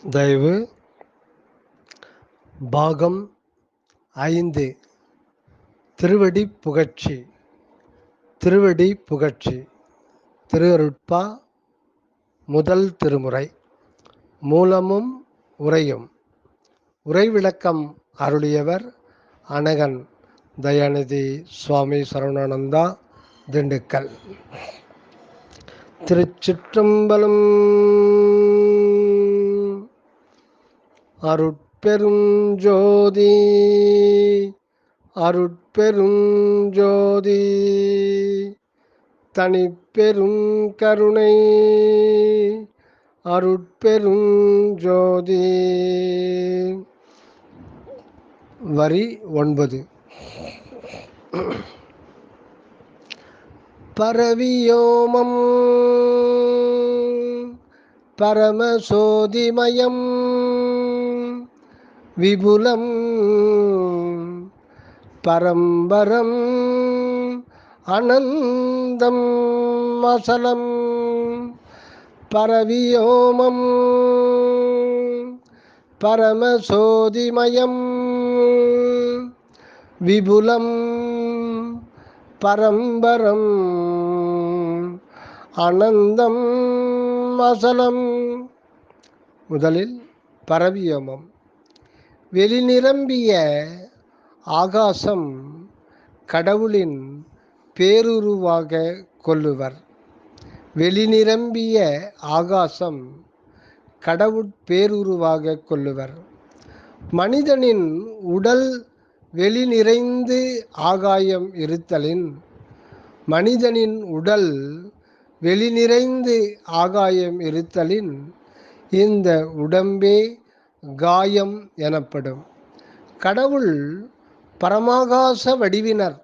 தயவு பாகம் 5 திருவடி புகழ்ச்சி. திருவடி புகழ்ச்சி திருவருட்பா முதல் திருமுறை. மூலமும் உரையும். உரைவிளக்கம் அருளியவர் அனகன் தயாநிதி சுவாமி சரவணானந்தா, திண்டுக்கல். திருச்சிற்றம்பலம். அருட்பெருஞ்சோதி அருட்பெருஞ்சோதி தனிப்பெரும் கருணை அருட்பெருஞ்சோதி. வரி 9. பரவியோமம் பரமசோதிமயம் விபுலம் பரம்பரம் அனந்தம் அசலம். பரவியோமம் பரமசோதிமயம் விபுலம் பரம்பரம் அனந்தம் அசலம். முதலில் பரவியோமம். வெளிநிரம்பிய ஆகாசம் கடவுளின் பேருருவாக கொள்ளுவர். வெளிநிரம்பிய ஆகாசம் கடவுள் பேருருவாக கொள்ளுவர். மனிதனின் உடல் வெளிநிறைந்து ஆகாயம் இருத்தலின், மனிதனின் உடல் வெளிநிறைந்து ஆகாயம் இருத்தலின் இந்த உடம்பே காயம் எனப்படும். கடவுள் பரமாகாச வடிவினர்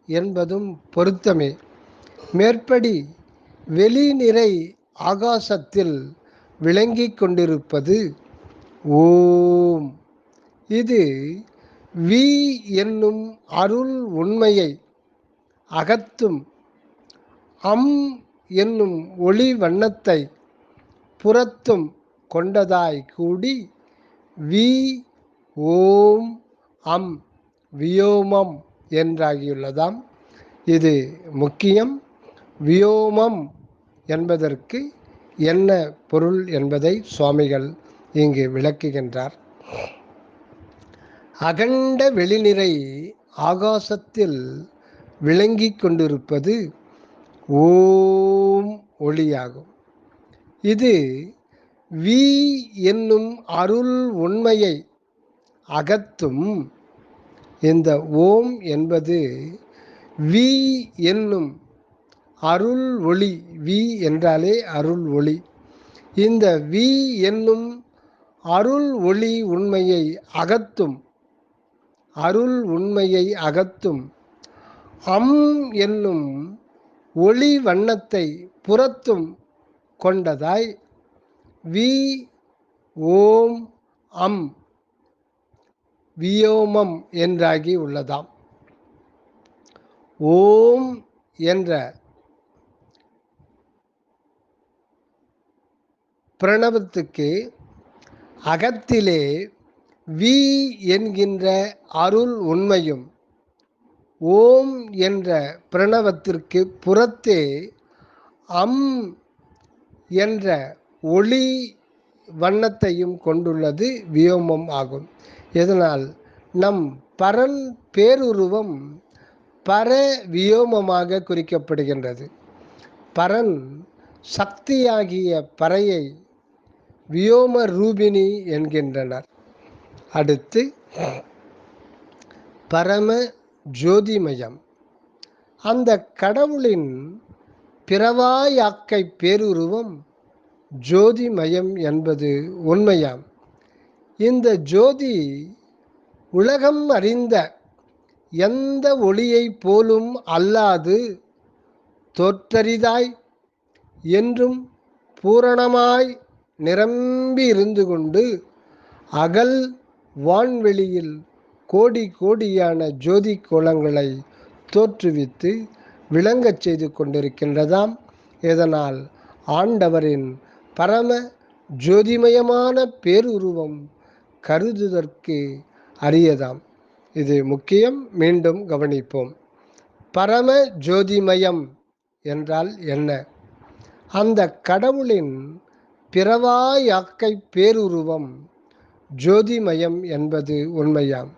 என்பதும் பொருத்தமே. மேற்படி வெளிநிறை ஆகாசத்தில் விளங்கிக் கொண்டிருப்பது ஓம். இது வி என்னும் அருள் உண்மையை அகத்தும், அம் என்னும் ஒளி வண்ணத்தை புறத்தும் கொண்டதாய் கூடி வி ஓம் அம் வியோமம் என்றாகியுள்ளதாம். இது முக்கியம். வியோமம் என்பதற்கு என்ன பொருள் என்பதை சுவாமிகள் இங்கு விளக்குகின்றார். அகண்ட வெளிநிறை ஆகாசத்தில் விளங்கிக் கொண்டிருப்பது ஓம் ஒளியாகும். இது வி என்னும் அருள் உண்மையை அகத்தும். இந்த ஓம் என்பது வி என்னும் அருள் ஒளி. வி என்றாலே அருள் ஒளி. இந்த வி என்னும் அருள் ஒளி உண்மையை அகத்தும், அருள் உண்மையை அகத்தும், அம் என்னும் ஒளி வண்ணத்தை புறத்தும் கொண்டதாய் வி ஓம் அம் வியோமம் என்றாகி உள்ளதாம். ஓம் என்ற பிரணவத்துக்கு அகத்திலே வி என்கின்ற அருள் உண்மையும், ஓம் என்ற பிரணவத்திற்கு புறத்தே அம் என்ற ஒளி வண்ணத்தையும் கொண்டுள்ளது வியோமம் ஆகும். இதனால் நம் பரன் பேருருவம் பர வியோமமாக குறிக்கப்படுகின்றது. பரன் சக்தியாகிய பறையை வியோம ரூபிணி என்கின்றனர். அடுத்து பரம ஜோதிமயம். அந்த கடவுளின் பிறவாயாக்கை பேருருவம் ஜோதிமயம் என்பது உண்மையாம். இந்த ஜோதி உலகம் அறிந்த எந்த ஒளியை போலும் அல்லாது தோற்றரிதாய் என்றும் பூரணமாய் நிரம்பி இருந்து கொண்டு அகல் வான்வெளியில் கோடி கோடியான ஜோதி கோலங்களை தோற்றுவித்து விளங்கச் செய்து கொண்டிருக்கின்றதாம். இதனால் ஆண்டவரின் பரம ஜோதிமயமான பேருருவம் கருதுதற்கு அரியதாம். இது முக்கியம், மீண்டும் கவனிப்போம். பரம ஜோதிமயம் என்றால் என்ன? அந்த கடவுளின் பிறவாயாக்கை பேருருவம் ஜோதிமயம் என்பது உண்மையாம்.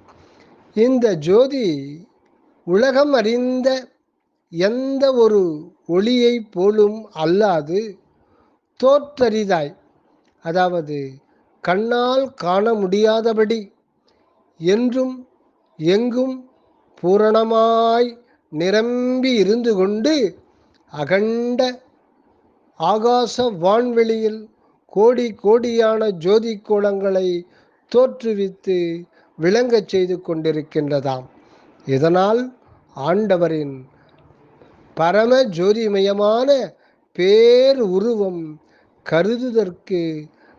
இந்த ஜோதி உலகம் அறிந்த எந்த ஒரு ஒளியை போலும் அல்லாது தோற்றரிதாய், அதாவது கண்ணால் காண முடியாதபடி என்றும் எங்கும் பூரணமாய் நிரம்பி இருந்து கொண்டு அகண்ட ஆகாச வான்வெளியில் கோடி கோடியான ஜோதி கோலங்களை தோற்றுவித்து விளங்கச் செய்து கொண்டிருக்கின்றதாம். இதனால் ஆண்டவரின் பரம ஜோதிமயமான பேர் உருவம் கருதுதற்கு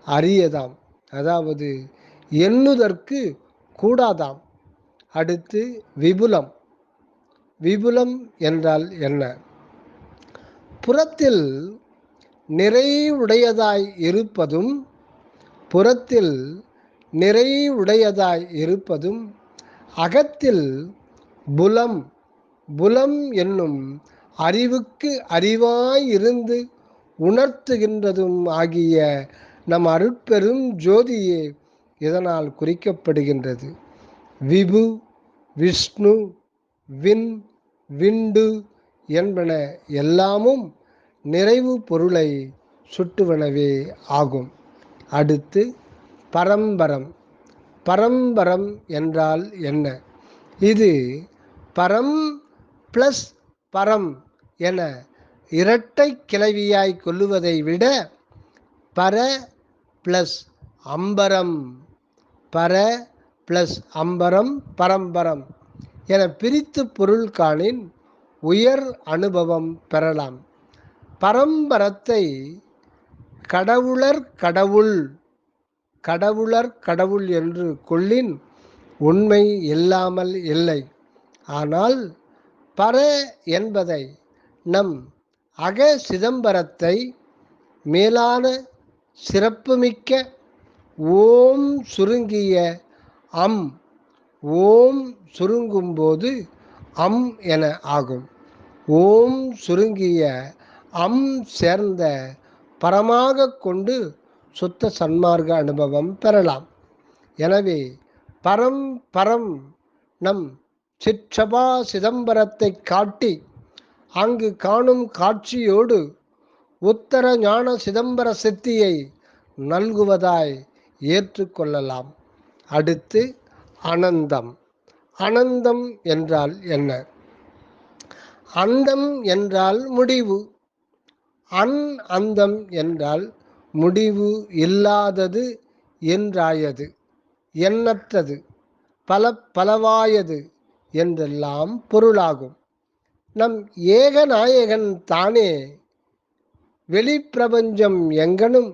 அரியதாம், அதாவது எண்ணுதற்கு கூடாதாம். அடுத்து விபுலம். விபுலம் என்றால் என்ன? புறத்தில் நிறைவுடையதாய் இருப்பதும் அகத்தில் புலம் என்னும் அறிவுக்கு அறிவாய் இருந்து உணர்த்துகின்றதும் ஆகிய நம் அருட்பெரும் ஜோதியே இதனால் குறிக்கப்படுகின்றது. விபு, விஷ்ணு, விண்டு என்பன எல்லாமும் நிறைவு பொருளை சுட்டுவனவே ஆகும். அடுத்து பரம்பரம். பரம்பரம் என்றால் என்ன? இது பரம் பிளஸ் பரம் என இரட்டை கிளவியாய் கொள்ளுவதை விட பர பிளஸ் அம்பரம், பரம்பரம் என பிரித்து பொருள் காணின் உயர் அனுபவம் பெறலாம். பரம்பரத்தை கடவுளர் கடவுள் என்று கொள்ளின் உண்மை இல்லாமல் இல்லை. ஆனால் பர என்பதை நம் அக சிதம்பரத்தை மேலான சிறப்புமிக்க ஓம் சுருங்கிய ஓம் சுருங்கும்போது என ஆகும். ஓம் சுருங்கிய சேர்ந்த பரமாக கொண்டு சுத்த சன்மார்க்க அனுபவம் பெறலாம். எனவே பரம் நம் சிற்றபா சிதம்பரத்தை காட்டி அங்கு காணும் காட்சியோடு உத்தர ஞான சிதம்பர சித்தியை நல்குவதாய் ஏற்றுக்கொள்ளலாம். அடுத்து அனந்தம். அனந்தம் என்றால் என்ன? அந்தம் என்றால் முடிவு, அந்தம் என்றால் முடிவு இல்லாதது என்றாயது, எண்ணற்றது, பலவாயது என்றெல்லாம் பொருளாகும். நம் ஏகநாயகன் தானே வெளிப்பிரபஞ்சம் எங்கனும்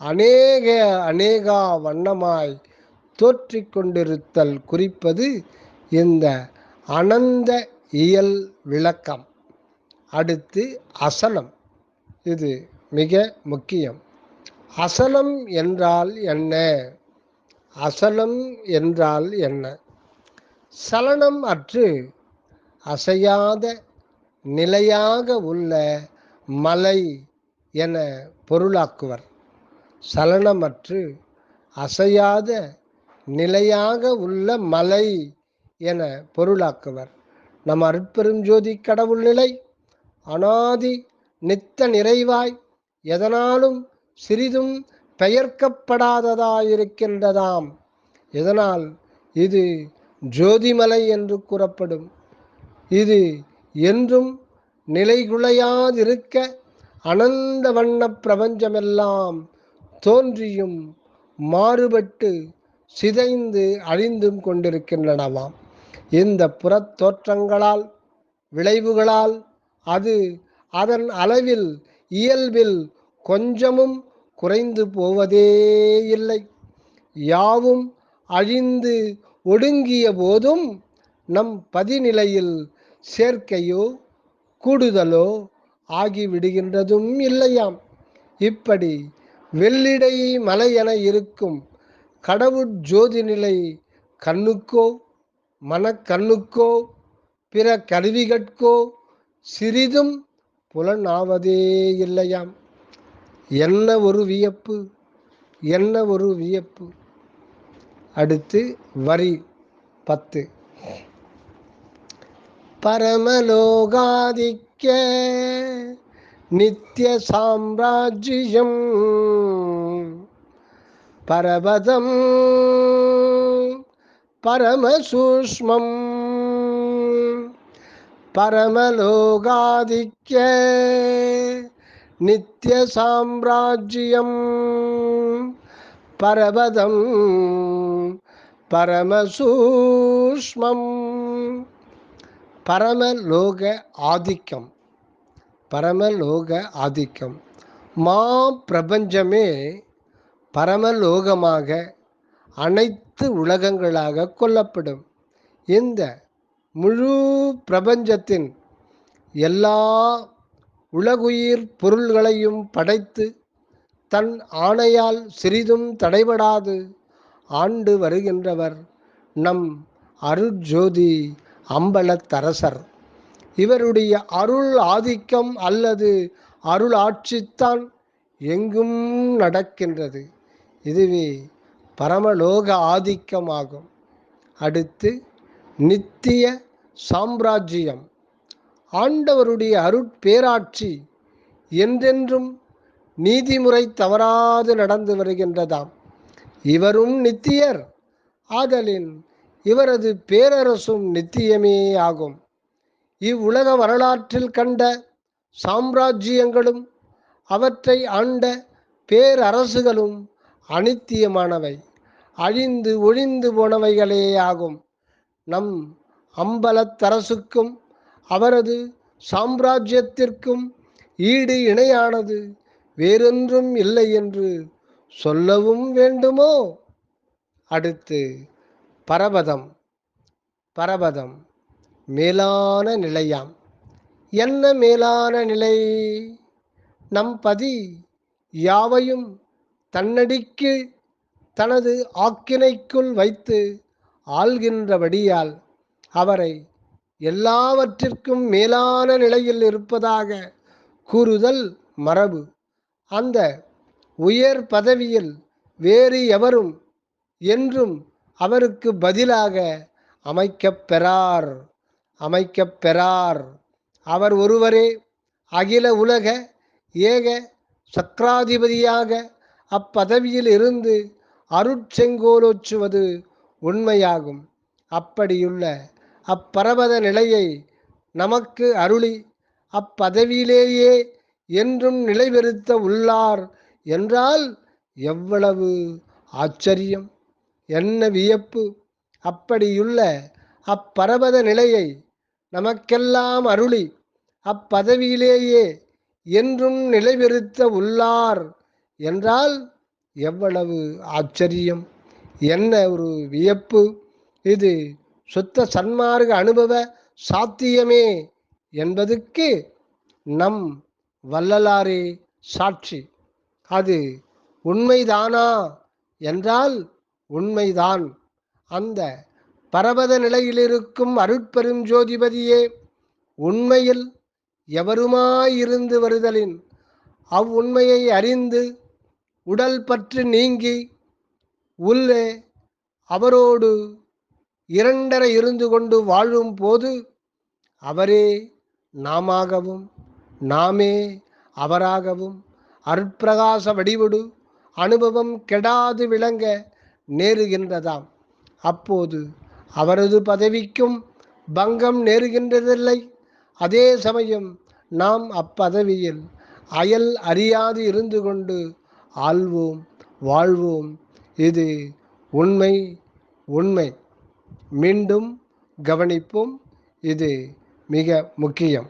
அநேகா வண்ணமாய் தோற்றிக்கொண்டிருத்தல் குறிப்பது இந்த அனந்த இயல் விளக்கம். அடுத்து அசலம். இது மிக முக்கியம். அசலம் என்றால் என்ன? சலனம் அற்று அசையாத நிலையாக உள்ள மலை என பொருளாக்குவர். சலனமற்று அசையாத நிலையாக உள்ள மலை என பொருளாக்குவர். நம் அருட்பெரும் ஜோதி கடவுள் நிலை அனாதி நித்த நிறைவாய் எதனாலும் சிறிதும் பெயர்க்கப்படாததாயிருக்கின்றதாம். இதனால் இது ஜோதிமலை என்று கூறப்படும். இது என்றும் நிலைகுலையாதிருக்க அனந்த வண்ண பிரபஞ்சமெல்லாம் தோன்றியும் மாறுபட்டு சிதைந்து அழிந்தும் கொண்டிருக்கின்றனவாம். இந்த புறத்தோற்றங்களால் விளைவுகளால் அது அதன் அளவில் இயல்பில் கொஞ்சமும் குறைந்து போவதே இல்லை. யாவும் அழிந்து ஒடுங்கிய போதும் நம் பதிநிலையில் சேர்க்கையோ கூடுதலோ ஆகிவிடுகின்றதும் இல்லையாம். இப்படி வெள்ளிடை மலை என இருக்கும் கடவுட் ஜோதி நிலை கண்ணுக்கோ மனக்கண்ணுக்கோ பிற கருவிகட்கோ சிறிதும் புலனாவதே இல்லையாம். என்ன ஒரு வியப்பு, என்ன ஒரு வியப்பு. அடுத்து வரி 10. பரமலோகாதிக்க நித்திய சாம்ராஜ்யம் பரபதம் பரமசூஷ்மம் பரமலோகாதிக்க நித்திய சாம்ராஜ்யம் பரபதம் பரமசூஷ்மம். பரமலோக ஆதிக்கம், பரமலோக ஆதிக்கம். மா பிரபஞ்சமே பரமலோகமாக அனைத்து உலகங்களாக கொள்ளப்படும். இந்த முழு பிரபஞ்சத்தின் எல்லா உலகுயிர் பொருள்களையும் படைத்து தன் ஆணையால் சிறிதும் தடைபடாது ஆண்டு வருகின்றவர் நம் அருட்ஜோதி அம்பலத்தரசர். இவருடைய அருள் ஆதிக்கம் அல்லது அருள் ஆட்சித்தான் எங்கும் நடக்கின்றது. இதுவே பரமலோக ஆதிக்கமாகும். அடுத்து நித்திய சாம்ராஜ்யம். ஆண்டவருடைய அருட்பேராட்சி என்றென்றும் நீதிமுறை தவறாது நடந்து வருகின்றதாம். இவரும் நித்தியர் ஆதலின் இவரது பேரரசும் நித்தியமே ஆகும். இவ்வுலக வரலாற்றில் கண்ட சாம்ராஜ்யங்களும் அவற்றை ஆண்ட பேரரசுகளும் அனித்தியமானவை, அழிந்து ஒழிந்து போனவைகளே ஆகும். நம் அம்பலத்தரசுக்கும் அவரது சாம்ராஜ்யத்திற்கும் ஈடு இணையானது வேறொன்றும் இல்லை என்று சொல்லவும் வேண்டுமோ? அடுத்து பரபதம். பரபதம் மேலான நிலையாம். என்ன மேலான நிலை? நம் பதி யாவையும் தன்னடிக்கு தனது ஆக்கினைக்குள் வைத்து ஆள்கின்றபடியால் அவரை எல்லாவற்றிற்கும் மேலான நிலையில் இருப்பதாக கூறுதல் மரபு. அந்த உயர் பதவியில் வேறு எவரும் என்றும் அவருக்கு பதிலாக அமைக்கப்பெறார். அவர் ஒருவரே அகில உலக ஏக சக்கராதிபதியாக அப்பதவியில் இருந்து அருட்செங்கோலோச்சுவது உண்மையாகும். அப்படியுள்ள அப்பரபத நிலையை நமக்கு அருளி அப்பதவியிலேயே என்றும் நிலைபெறுத்த உள்ளார் என்றால் எவ்வளவு ஆச்சரியம், என்ன வியப்பு. அப்படியுள்ள அப்பரபத நிலையை நமக்கெல்லாம் அருளி அப்பதவியிலேயே என்றும் நிலைபெறுத்த உள்ளார் என்றால் எவ்வளவு ஆச்சரியம், என்ன ஒரு வியப்பு. இது சுத்த சன்மார்க்க அனுபவ சாத்தியமே என்பதுக்கு நம் வள்ளலாரே சாட்சி. அது உண்மைதானா என்றால் உண்மைதான். அந்த பரபத நிலையிலிருக்கும் அருட்பெரும் ஜோதிபதியே உண்மையில் எவருமாயிருந்து வருதலின் அவ்வுண்மையை அறிந்து உடல் பற்று நீங்கி உள்ளே அவரோடு இரண்டர இருந்து கொண்டு வாழும் போது அவரே நாமாகவும் நாமே அவராகவும் அருட்பிரகாச வடிவடு அனுபவம் கெடாது விளங்க நேருகின்றதாம். அப்போது அவரது பதவிக்கும் பங்கம் நேருகின்றதில்லை. அதே சமயம் நாம் அப்பதவியில் அயல் அறியாது இருந்து கொண்டு ஆள்வோம், வாழ்வோம். இது உண்மை. மீண்டும் கவனிப்போம். இது மிக முக்கியம்.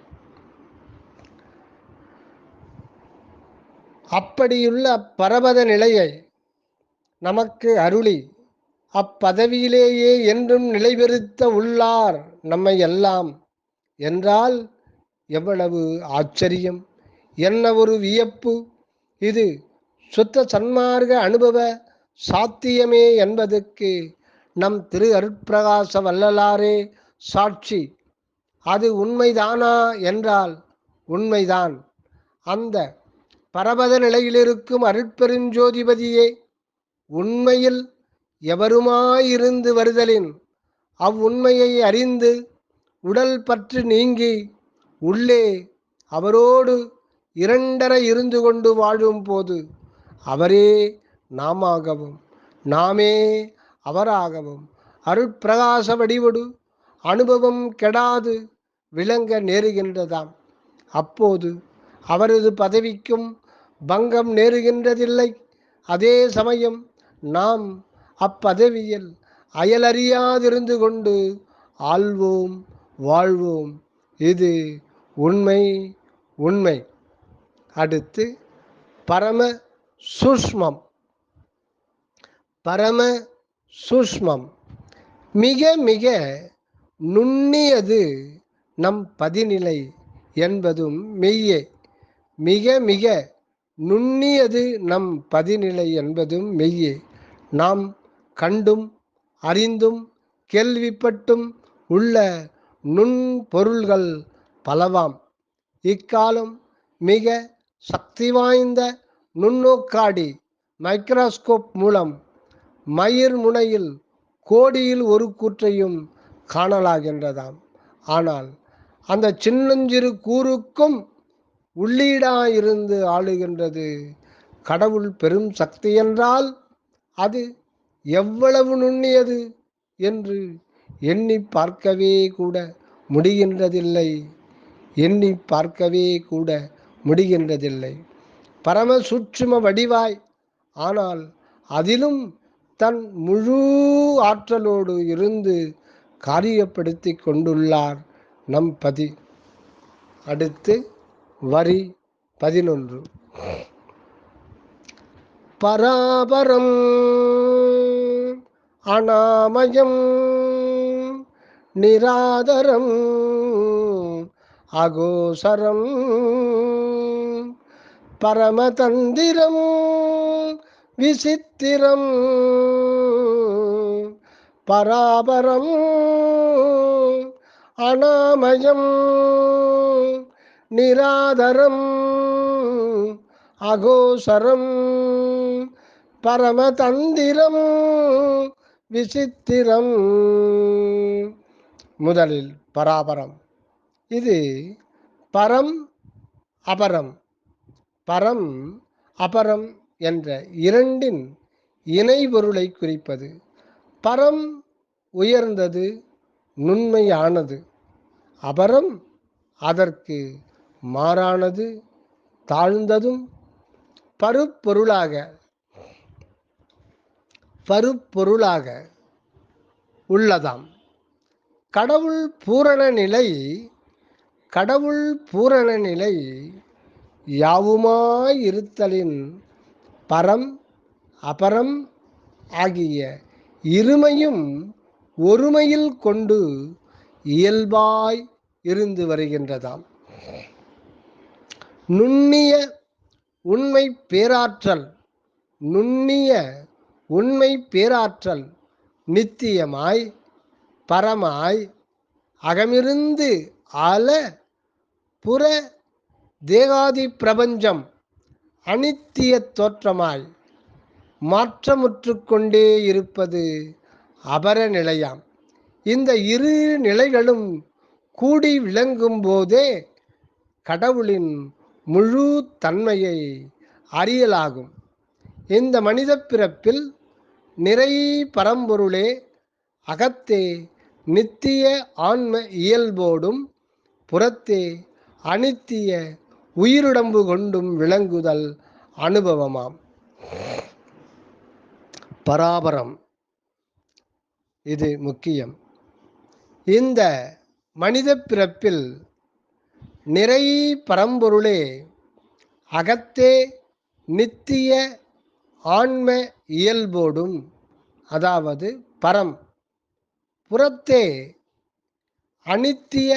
அப்படியுள்ள பரபத நிலையை நமக்கு அருளி அப்பதவியிலேயே என்றும் நிலைபெறுத்த உள்ளார் நம்மை எல்லாம் என்றால் எவ்வளவு ஆச்சரியம், என்ன ஒரு வியப்பு. இது சுத்த சன்மார்க்க அனுபவ சாத்தியமே என்பதற்கு நம் திரு அருட்பிரகாச வள்ளலாரே சாட்சி. அது உண்மைதானா என்றால் உண்மைதான். அந்த பரபத நிலையிலிருக்கும் அருட்பெருஞ்சோதிபதியே உண்மையில் எவருமாயிருந்து வருதலின் அவ்வுண்மையை அறிந்து உடல் பற்று நீங்கி உள்ளே அவரோடு இரண்டர இருந்து கொண்டு வாழும் போது அவரே நாமாகவும் நாமே அவராகவும் அருட்பிரகாச வடிவொடு அனுபவம் கெடாது விளங்க நேருகின்றதாம். அப்போது அவரது பதவிக்கும் பங்கம் நேருகின்றதில்லை. அதே சமயம் நாம் அப்பதவியில் அயலறியாதிருந்து கொண்டு ஆள்வோம், வாழ்வோம். இது உண்மை. உண்மை. அடுத்து பரம சூஷ்மம். பரம சூஷ்மம் மிக மிக நுண்ணியது நம் பதிநிலை என்பதும் மெய்யே. மிக மிக நுண்ணியது நம் பதிநிலை என்பதும் மெய்யே. நாம் கண்டும் அறிந்தும் கேள்விப்பட்டும் உள்ள நுண்பொருள்கள் பலவாம். இக்காலம் மிக சக்தி வாய்ந்த நுண்ணோக்காடி மைக்ரோஸ்கோப் மூலம் மயிர் முனையில் கோடியில் ஒரு கூற்றையும் காணலாகின்றதாம். ஆனால் அந்த சின்னஞ்சிறு கூறுக்கும் உள்ளீடாயிருந்து ஆளுகின்றது கடவுள் பெரும் சக்தி என்றால் அது எவ்வளவு நுண்ணியது என்று எண்ணி பார்க்கவே கூட முடிகின்றதில்லை. எண்ணி பார்க்கவே கூட முடிகின்றதில்லை. பரம சூட்சும வடிவாய், ஆனால் அதிலும் தன் முழு ஆற்றலோடு இருந்து காரியப்படுத்தி கொண்டுள்ளார் நம் பதி. அடுத்து வரி 11. பராபரம் அநாமயம் நிராதரம் அகோசரம் பரமதந்திரம் விசித்திரம் பராபரம் அநாமயம் நிராதரம் அகோசரம் பரமதந்திரம் விசித்திரம். முதலில் பராபரம். இது பரம் அபரம். பரம் அபரம் என்ற இரண்டின் இணைபொருளை குறிப்பது. பரம் உயர்ந்தது, நுண்மையானது. அபரம் அதற்கு மாறானது, தாழ்ந்ததும் பருப்பொருளாக உள்ளதாம். கடவுள் பூரண நிலை யாவுமாயிருத்தலின் பரம் அபரம் ஆகிய இருமையும் ஒருமையில் கொண்டு இயல்பாய் இருந்து வருகின்றதாம். நுண்ணிய உண்மை பேராற்றல் நித்தியமாய் பரமாய் அகமிருந்து ஆல புற தேகாதி பிரபஞ்சம் அனித்திய தோற்றமாய் மாற்றமுற்று கொண்டே இருப்பது அபர நிலையாம். இந்த இரு நிலைகளும் கூடி விளங்கும் போதே கடவுளின் முழு தன்மையை அறியலாகும். இந்த மனித பிறப்பில் நிறை பரம்பொருளே அகத்தே நித்திய ஆன்ம இயல்போடும் புறத்தே அனித்திய உயிருடம்பு கொண்டும் விளங்குதல் அனுபவமாம். பராபரம் இது முக்கியம். இந்த மனித பிறப்பில் நிறை பரம்பொருளே அகத்தே நித்திய ஆன்ம இயல்போடும், அதாவது பரம், புறத்தே அனித்திய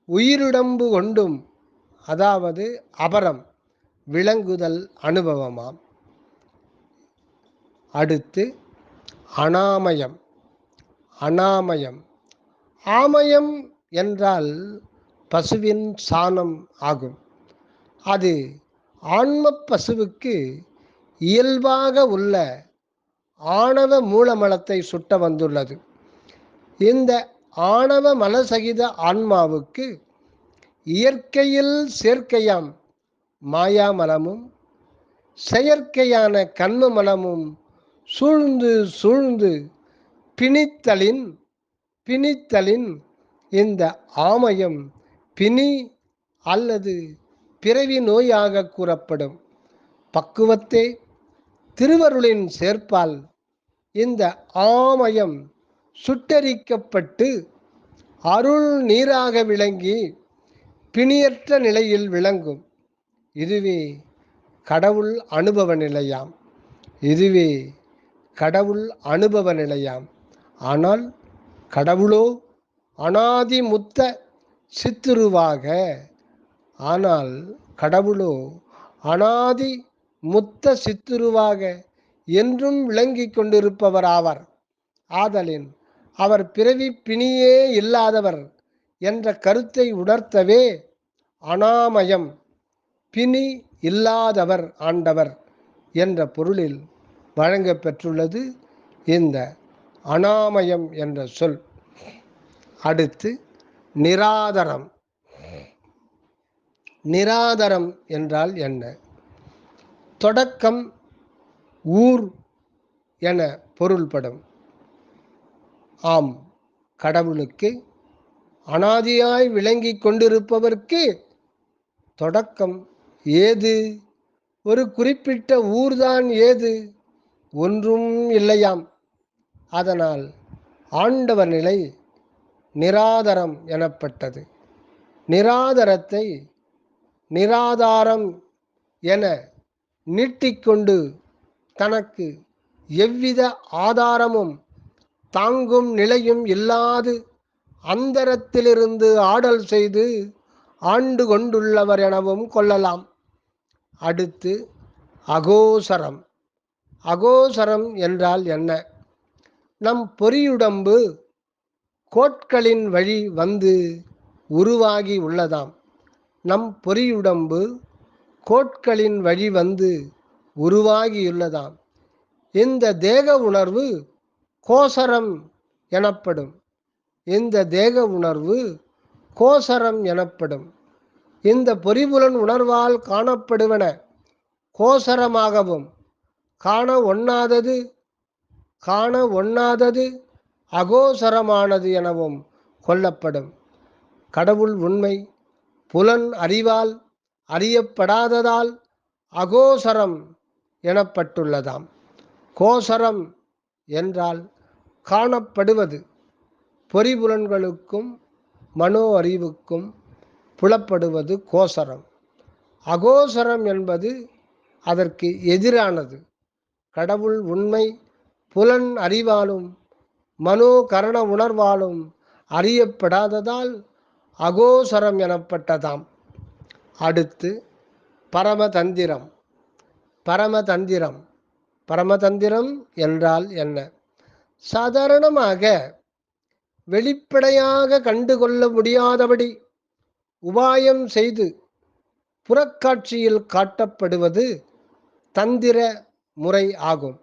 உயிருடம்பு கொண்டும், அதாவது அபரம் விளங்குதல் அனுபவமாம். அடுத்து அனாமயம். அனாமயம் ஆமயம் என்றால் பசுவின் சாணம் ஆகும். அது ஆன்ம பசுவுக்கு இயல்பாக உள்ள ஆணவ மூலமலத்தை சுட்ட வந்துள்ளது. இந்த ஆணவ மலசகித ஆன்மாவுக்கு இயற்கையில் செயற்கையாம் மாயாமலமும் செயற்கையான கண்ம மலமும் சூழ்ந்து சூழ்ந்து பிணித்தலின் இந்த ஆமயம் பிணி அல்லது பிறவி நோயாக கூறப்படும். பக்குவத்தே திருவருளின் சேர்ப்பால் இந்த ஆமயம் சுட்டரிக்கப்பட்டு அருள் நீராக விளங்கி பிணியற்ற நிலையில் விளங்கும். இதுவே கடவுள் அனுபவ நிலையாம். இதுவே கடவுள் அனுபவ நிலையாம். ஆனால் கடவுளோ அனாதிமுத்த சித்துருவாக ஆனால் கடவுளோ அனாதி முத்த சித்துருவாக என்றும் விளங்கி கொண்டிருப்பவர் ஆவார். ஆதலின் அவர் பிறவி பிணியே இல்லாதவர் என்ற கருத்தை உணர்த்தவே அனாமயம் பிணி இல்லாதவர் ஆண்டவர் என்ற பொருளில் வழங்கப் பெற்றுள்ளது இந்த அனாமயம் என்ற சொல். அடுத்து நிராதரம். நிராதரம் என்றால் என்ன? தொடக்கம் ஊர் என பொருள்படும். ஆம், கடவுளுக்கு அனாதியாய் விளங்கி கொண்டிருப்பவர்க்கு தொடக்கம் ஏது? ஒரு குறிப்பிட்ட ஊர்தான் ஏது? ஒன்றும் இல்லையாம். அதனால் ஆண்டவர் நிலை நிராதரம் எனப்பட்டது. நிராதரத்தை நிராதாரம் என நீட்டிக்கொண்டு தனக்கு எவ்வித ஆதாரமும் தாங்கும் நிலையும் இல்லாது அந்தரத்திலிருந்து ஆடல் செய்து ஆண்டு கொண்டுள்ளவர் எனவும் கொள்ளலாம். அடுத்து அகோசரம். அகோசரம் என்றால் என்ன? நம் பொறியுடம்பு கோட்களின் வழி வந்து உருவாகி உள்ளதாம். நம் பொறியுடம்பு கோட்களின் வழி வந்து உருவாகியுள்ளதாம். இந்த தேக உணர்வு கோசரம் எனப்படும். இந்த தேக உணர்வு கோசரம் எனப்படும். இந்த பொறிபுலன் உணர்வால் காணப்படுவன கோசரமாகவும் காண ஒண்ணாதது அகோசரமானது எனவும் கொள்ளப்படும். கடவுள் உண்மை புலன் அறிவால் அறியப்படாததால் அகோசரம் எனப்பட்டுள்ளதாம். கோசரம் என்றால் காணப்படுவது. பொறிபுலன்களுக்கும் மனோ அறிவுக்கும் புலப்படுவது கோசரம். அகோசரம் என்பது அதற்கு எதிரானது. கடவுள் உண்மை புலன் அறிவாலும் மனோ கரண உணர்வாலும் அறியப்படாததால் அகோசரம் எனப்பட்டதாம். அடுத்து பரமதந்திரம். பரமதந்திரம். பரமதந்திரம் என்றால் என்ன? சாதாரணமாக வெளிப்படையாக கண்டுகொள்ள முடியாதபடி உபாயம் செய்து புறக்காட்சியில் காட்டப்படுவது தந்திர முறை ஆகும்.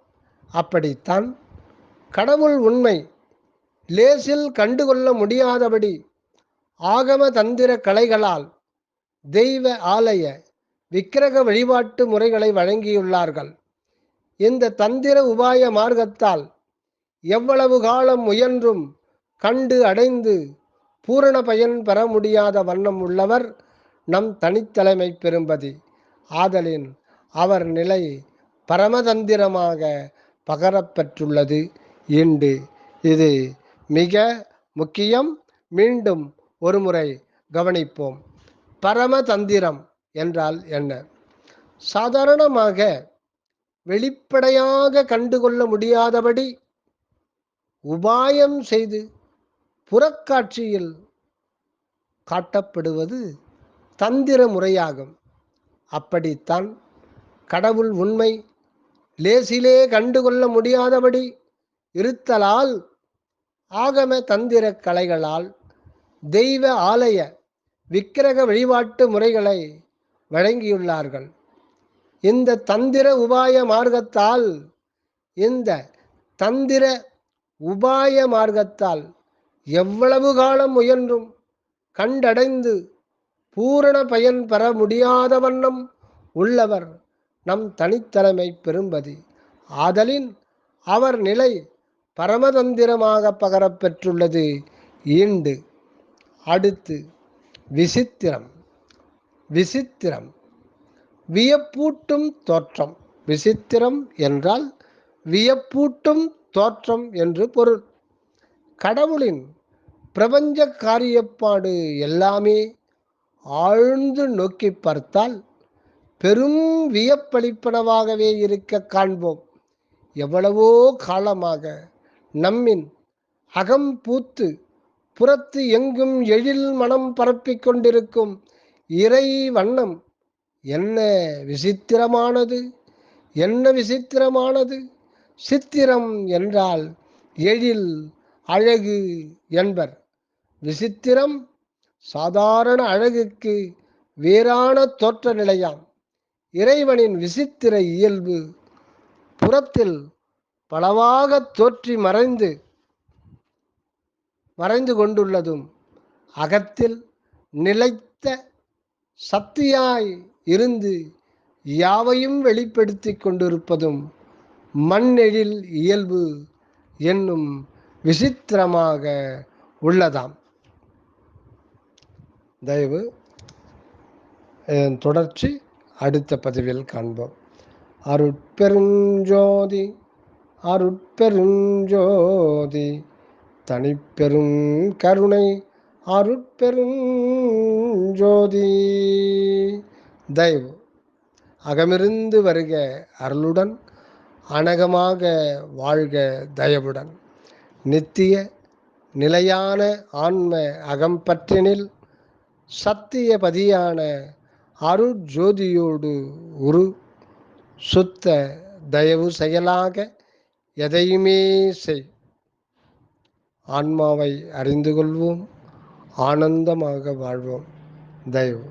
அப்படித்தான் கடவுள் உண்மை லேசில் கண்டுகொள்ள முடியாதபடி ஆகம தந்திர கலைகளால் தெய்வ ஆலய விக்கிரக வழிபாட்டு முறைகளை வழங்கியுள்ளார்கள். இந்த தந்திர உபாய மார்க்கத்தால் எவ்வளவு காலம் முயன்றும் கண்டு அடைந்து பூரண பயன் பெற முடியாத வண்ணம் உள்ளவர் நம் தனித்தலைமை பெரும்பதி. ஆதலின் அவர் நிலை பரமதந்திரமாக பகரப்பெற்றுள்ளது இன்று. இது மிக முக்கியம். மீண்டும் ஒருமுறை கவனிப்போம். பரமதந்திரம் என்றால் என்ன? சாதாரணமாக வெளிப்படையாக கண்டுகொள்ள முடியாதபடி உபாயம் செய்து புறக்காட்சியில் காட்டப்படுவது தந்திர முறையாகும். அப்படித்தான் கடவுள் உண்மை லேசிலே கண்டுகொள்ள முடியாதபடி இருத்தலால் ஆகம தந்திர கலைகளால் தெய்வ ஆலய விக்கிரக வழிபாட்டு முறைகளை வழங்கியுள்ளார்கள். இந்த தந்திர உபாய மார்க்கத்தால் இந்த தந்திர உபாய மார்க்கத்தால் எவ்வளவு காலம் முயன்றும் கண்டடைந்து பூரண பயன் பெற முடியாத வண்ணம் உள்ளவர் நம் தனித்தலைமை பெரும்பதி. ஆதலின் அவர் நிலை பரமதந்திரமாக பகரப்பெற்றுள்ளது ஈண்டு. அடுத்து விசித்திரம். விசித்திரம் வியப்பூட்டும் தோற்றம். விசித்திரம் என்றால் வியப்பூட்டும் தோற்றம் என்று பொருள். கடவுளின் பிரபஞ்ச காரியப்பாடு எல்லாமே ஆழ்ந்து நோக்கி பார்த்தால் பெரும் வியப்பளிப்பனவாகவே இருக்க காண்போம். எவ்வளவோ காலமாக நம்மின் அகம் பூத்து புறத்து எங்கும் எழில் மனம் பரப்பிக் கொண்டிருக்கும் இறை வண்ணம் என்ன விசித்திரமானது, என்ன விசித்திரமானது. சித்திரம் என்றால் எழில் அழகு என்பர். விசித்திரம் சாதாரண அழகுக்கு வேறான தோற்ற நிலையாம். இறைவனின் விசித்திர இயல்பு புறத்தில் பலவாக தோற்றி மறைந்து கொண்டுள்ளதும் அகத்தில் நிலைத்த சக்தியாய் இருந்து யாவையும் வெளிப்படுத்தி கொண்டிருப்பதும் மண்ணெழில் இயல்பு என்னும் விசித்திரமாக உள்ளதாம். தயவு தொடர்ச்சி அடுத்த பதிவில் காண்போம். அருட்பெருஞ்சோதி அருட்பெருஞ்சோதி தனிப்பெரும் கருணை அருட்பெருஞ்சோதி. தயவு அகமிருந்து வருக அருளுடன் அனகமாக வாழ்க தயவுடன். நித்திய நிலையான ஆன்ம அகம்பற்றினில் சத்திய பதியான அருட்ஜோதியோடு உரு சுத்த தயவு செயலாக எதையுமே செய். ஆன்மாவை அறிந்து கொள்வோம், ஆனந்தமாக வாழ்வோம். தயவு.